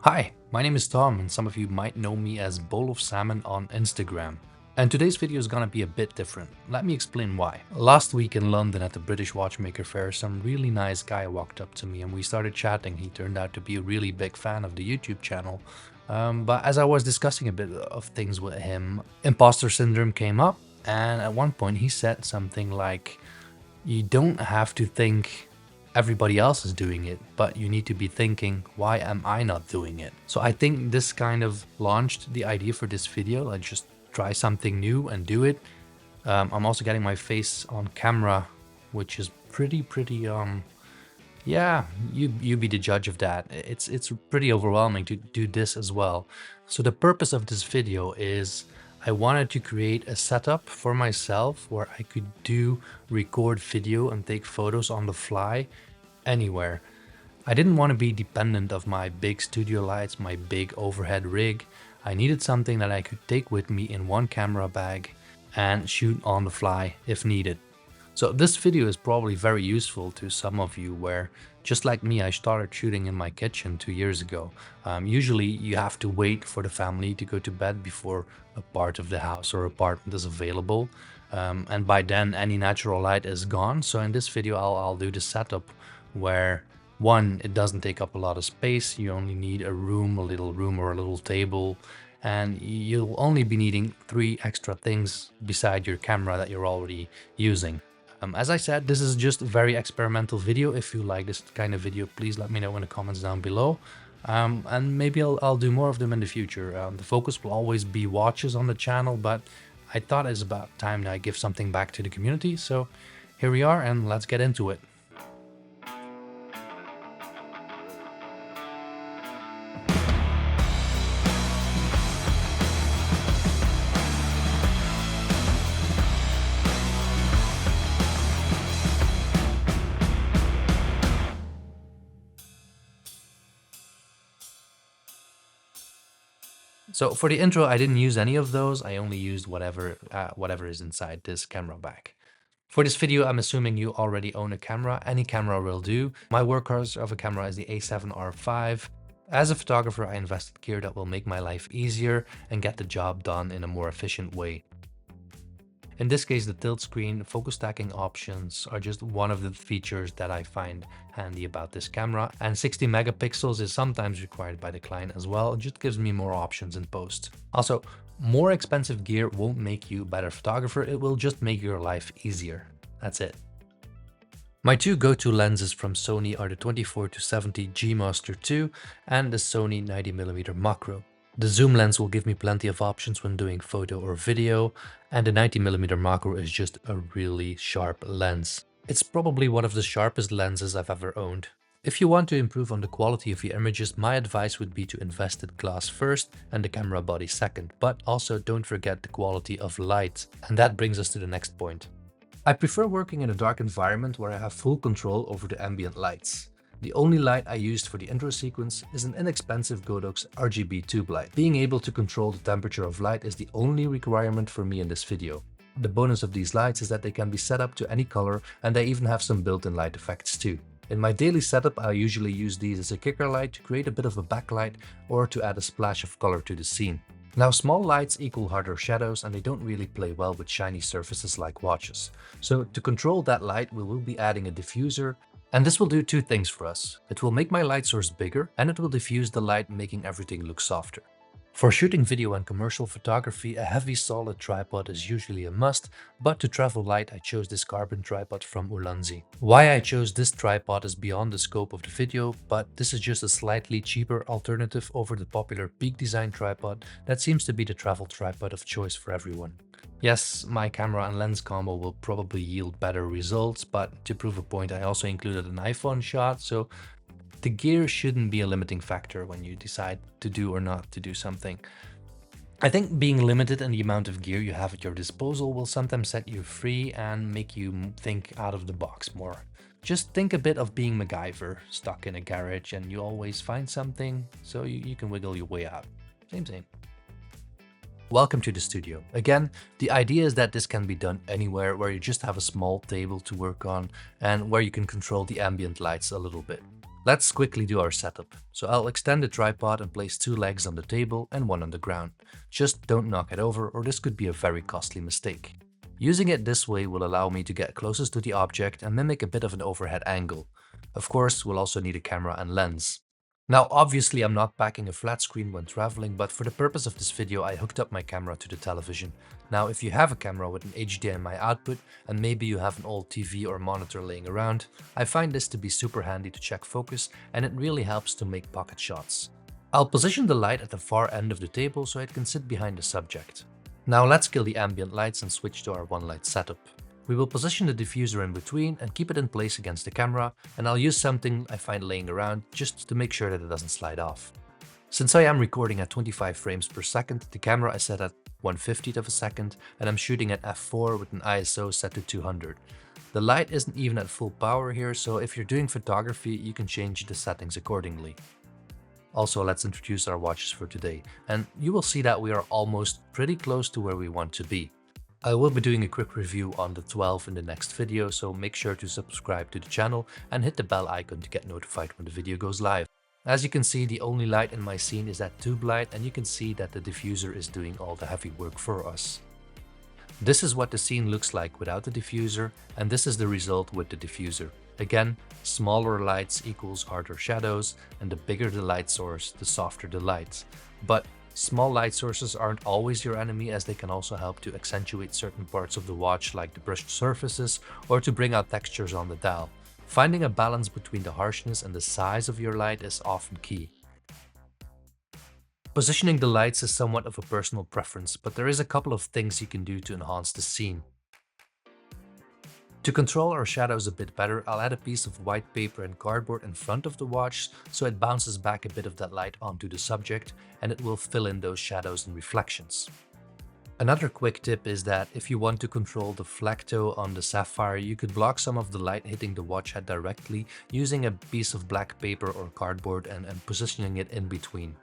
Hi, my name is Tom and some of you might know me as Bowl of Salmon on Instagram. And today's video is gonna be a bit different. Let me explain why. Last week in London at the British Watchmaker Fair, some really nice guy walked up to me and we started chatting. He turned out to be a really big fan of the YouTube channel. But as I was discussing a bit of things with him, imposter syndrome came up, and at one point he said something like, you don't have to think everybody else is doing it, but you need to be thinking, why am I not doing it? So I think this kind of launched the idea for this video, like just try something new and do it. I'm also getting my face on camera, which is pretty, yeah, you be the judge of that. It's pretty overwhelming to do this as well. So the purpose of this video is I wanted to create a setup for myself where I could record video and take photos on the fly anywhere. I didn't want to be dependent of my big studio lights, my big overhead rig. I needed something that I could take with me in one camera bag and shoot on the fly if needed. So this video is probably very useful to some of you where, just like me, I started shooting in my kitchen 2 years ago. Usually you have to wait for the family to go to bed before a part of the house or apartment is available. And by then any natural light is gone. So in this video I'll do the setup where one, it doesn't take up a lot of space. You only need a room, a little room or a little table. And you'll only be needing 3 extra things beside your camera that you're already using. As I said, this is just a very experimental video. If you like this kind of video, please let me know in the comments down below. And maybe I'll do more of them in the future. The focus will always be watches on the channel, but I thought it's about time that I give something back to the community. So here we are, and let's get into it. So for the intro, I didn't use any of those. I only used whatever is inside this camera bag. For this video, I'm assuming you already own a camera. Any camera will do. My workhorse of a camera is the A7R5. As a photographer, I invested gear that will make my life easier and get the job done in a more efficient way. In this case, the tilt screen focus stacking options are just one of the features that I find handy about this camera, and 60 megapixels is sometimes required by the client as well. It just gives me more options in post. Also, more expensive gear won't make you a better photographer, it will just make your life easier. That's it. My 2 go-to lenses from Sony are the 24-70 G Master 2 and the Sony 90mm macro. The zoom lens will give me plenty of options when doing photo or video, and the 90mm macro is just a really sharp lens. It's probably one of the sharpest lenses I've ever owned. If you want to improve on the quality of your images, my advice would be to invest in glass first and the camera body second, but also don't forget the quality of light. And that brings us to the next point. I prefer working in a dark environment where I have full control over the ambient lights. The only light I used for the intro sequence is an inexpensive Godox RGB tube light. Being able to control the temperature of light is the only requirement for me in this video. The bonus of these lights is that they can be set up to any color, and they even have some built-in light effects too. In my daily setup, I usually use these as a kicker light to create a bit of a backlight or to add a splash of color to the scene. Now, small lights equal harder shadows, and they don't really play well with shiny surfaces like watches. So to control that light, we will be adding a diffuser. And this will do 2 things for us. It will make my light source bigger, and it will diffuse the light, making everything look softer. For shooting video and commercial photography, a heavy solid tripod is usually a must, but to travel light I chose this carbon tripod from Ulanzi. Why I chose this tripod is beyond the scope of the video, but this is just a slightly cheaper alternative over the popular Peak Design tripod that seems to be the travel tripod of choice for everyone. Yes, my camera and lens combo will probably yield better results, but to prove a point I also included an iPhone shot, so the gear shouldn't be a limiting factor when you decide to do or not to do something. I think being limited in the amount of gear you have at your disposal will sometimes set you free and make you think out of the box more. Just think a bit of being MacGyver, stuck in a garage and you always find something, so you can wiggle your way out. Same. Welcome to the studio. Again, the idea is that this can be done anywhere where you just have a small table to work on and where you can control the ambient lights a little bit. Let's quickly do our setup. So I'll extend the tripod and place 2 legs on the table and 1 on the ground. Just don't knock it over or this could be a very costly mistake. Using it this way will allow me to get closest to the object and mimic a bit of an overhead angle. Of course, we'll also need a camera and lens. Now obviously I'm not packing a flat screen when traveling, but for the purpose of this video I hooked up my camera to the television. Now if you have a camera with an HDMI output and maybe you have an old TV or monitor laying around, I find this to be super handy to check focus and it really helps to make pocket shots. I'll position the light at the far end of the table so it can sit behind the subject. Now let's kill the ambient lights and switch to our one light setup. We will position the diffuser in between and keep it in place against the camera, and I'll use something I find laying around just to make sure that it doesn't slide off. Since I am recording at 25 frames per second, the camera is set at 1/50th of a second and I'm shooting at f4 with an ISO set to 200. The light isn't even at full power here, so if you're doing photography you can change the settings accordingly. Also, let's introduce our watches for today, and you will see that we are almost pretty close to where we want to be. I will be doing a quick review on the 12 in the next video, so make sure to subscribe to the channel and hit the bell icon to get notified when the video goes live. As you can see, the only light in my scene is that tube light, and you can see that the diffuser is doing all the heavy work for us. This is what the scene looks like without the diffuser, and this is the result with the diffuser. Again, smaller lights equals harder shadows, and the bigger the light source, the softer the light. But small light sources aren't always your enemy, as they can also help to accentuate certain parts of the watch like the brushed surfaces or to bring out textures on the dial. Finding a balance between the harshness and the size of your light is often key. Positioning the lights is somewhat of a personal preference, but there is a couple of things you can do to enhance the scene. To control our shadows a bit better, I'll add a piece of white paper and cardboard in front of the watch so it bounces back a bit of that light onto the subject and it will fill in those shadows and reflections. Another quick tip is that if you want to control the flacto on the sapphire, you could block some of the light hitting the watch head directly using a piece of black paper or cardboard and positioning it in between.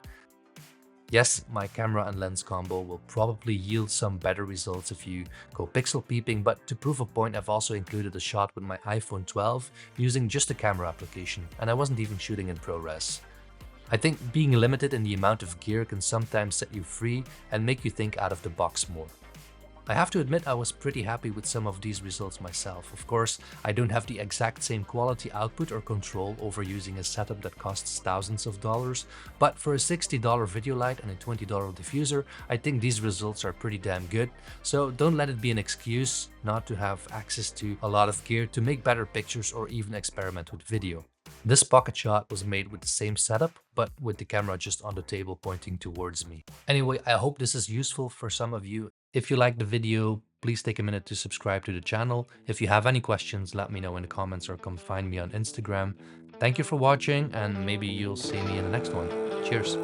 Yes, my camera and lens combo will probably yield some better results if you go pixel peeping, but to prove a point I've also included a shot with my iPhone 12 using just a camera application, and I wasn't even shooting in ProRes. I think being limited in the amount of gear can sometimes set you free and make you think out of the box more. I have to admit I was pretty happy with some of these results myself. Of course, I don't have the exact same quality output or control over using a setup that costs thousands of dollars, but for a $60 video light and a $20 diffuser, I think these results are pretty damn good, so don't let it be an excuse not to have access to a lot of gear to make better pictures or even experiment with video. This pocket shot was made with the same setup, but with the camera just on the table pointing towards me. Anyway, I hope this is useful for some of you. If you liked the video, please take a minute to subscribe to the channel. If you have any questions, let me know in the comments or come find me on Instagram. Thank you for watching, and maybe you'll see me in the next one. Cheers.